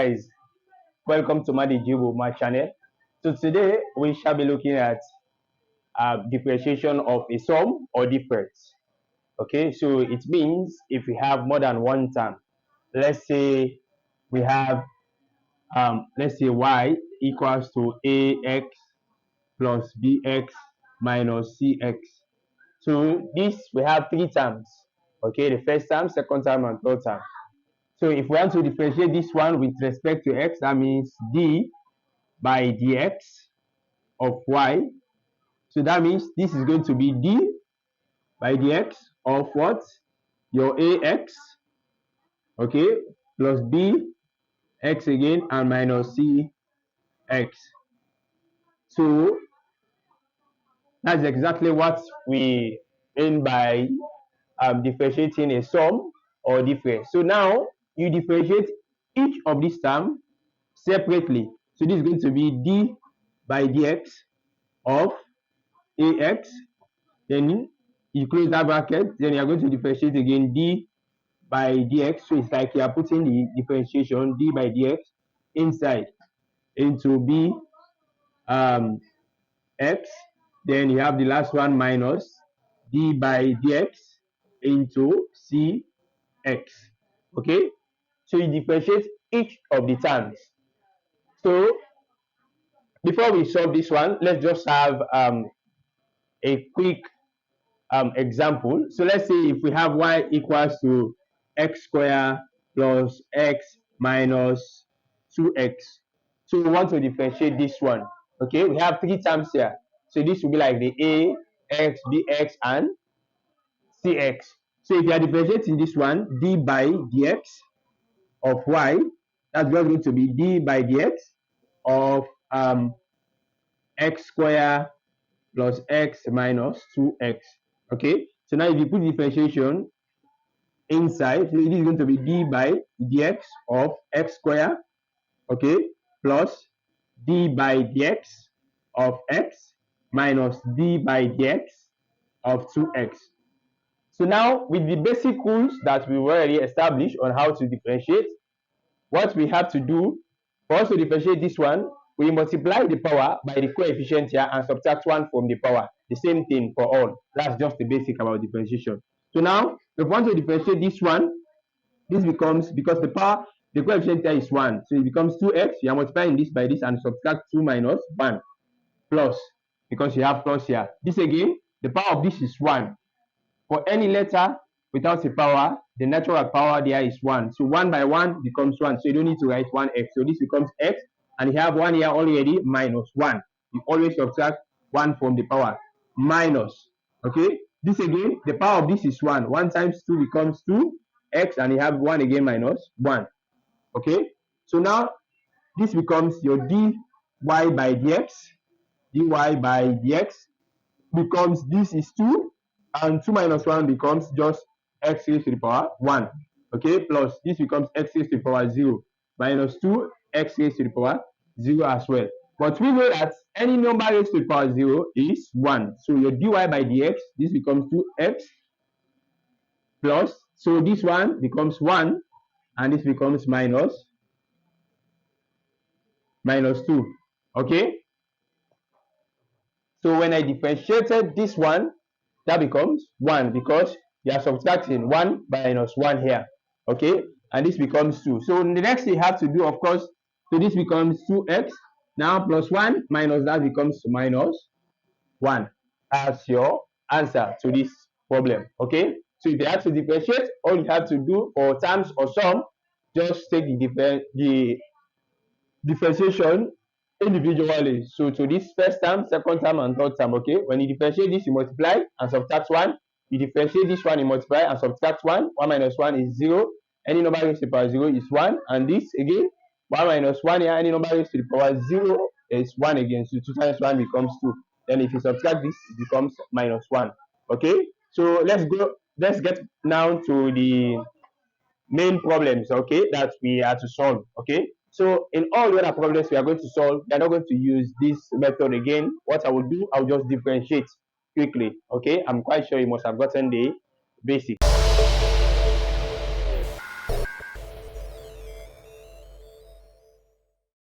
guys, welcome to my channel. So today we shall be looking at differentiation of a sum or difference. Okay, so it means if we have more than one term, let's say we have let's say y equals to ax plus bx minus cx. So this we have three terms. Okay, the first term, second term, and third term. So if we want to differentiate this one with respect to x, that means d by dx of y. So that means this is going to be d by dx of what? Your ax, okay, plus b x again and minus c x. So that's exactly what we mean by differentiating a sum or difference. So now you differentiate each of these terms separately. So this is going to be d by dx of ax, then you close that bracket, then you are going to differentiate again d by dx. So it's like you are putting the differentiation d by dx inside into b x, then you have the last one minus d by dx into c x. Okay, so you differentiate each of the terms. So before we solve this one, let's just have a quick example. So let's say if we have y equals to x squared plus x minus 2x. So we want to differentiate this one. Okay, we have three terms here. So this will be like the a, x, bx, and cx. So if you are differentiating this one, d by dx of y, that's going to be d by dx of x squared plus x minus 2x. Okay, so now if you put differentiation inside, so it is going to be d by dx of x squared, okay, plus d by dx of x minus d by dx of 2x. So now with the basic rules that we've already established on how to differentiate, what we have to do for us to differentiate this one, we multiply the power by the coefficient here and subtract 1 from the power. The same thing for all. That's just the basic about differentiation. So now, if we want to differentiate this one, this becomes, because the coefficient here is 1, so it becomes 2x. You are multiplying this by this and subtract 2 minus 1 plus, because you have plus here. This again, the power of this is 1. For any letter without a power, the natural power there is 1. So 1 by 1 becomes 1. So you don't need to write 1x. So this becomes x. And you have 1 here already, minus 1. You always subtract 1 from the power. Minus. Okay? This again, the power of this is 1. 1 times 2 becomes 2x. And you have 1 again minus 1. Okay? So now, this becomes your dy by dx. dy by dx becomes, this is 2. And 2 minus 1 becomes just x raised to the power 1. Okay, plus this becomes x raised to the power 0. Minus 2 x raised to the power 0 as well. But we know that any number raised to the power 0 is 1. So your dy by dx, this becomes 2x plus, so this one becomes 1, and this becomes minus 2. Okay, so when I differentiated this one, that becomes 1 because you are subtracting 1 minus 1 here. Okay, and this becomes 2. So the next thing you have to do, of course, so this becomes 2x. Now plus 1 minus that becomes minus 1 as your answer to this problem. Okay, so if you have to differentiate, all you have to do for terms or sum, just take the differentiation individually. So to this first term, second term, and third term. Okay, when you differentiate this, you multiply and subtract 1. You differentiate this one, you multiply and subtract 1. 1 minus 1 is 0. Any number raised to the power 0 is 1. And this again, 1 minus 1 here, any number raised to the power 0 is 1 again. So 2 times 1 becomes 2. Then if you subtract this, it becomes minus 1. Okay, so let's get now to the main problems, okay, that we are to solve. Okay, so in all the other problems we are going to solve, we are not going to use this method again. What I will do, I will just differentiate quickly. Okay, I'm quite sure you must have gotten the basics.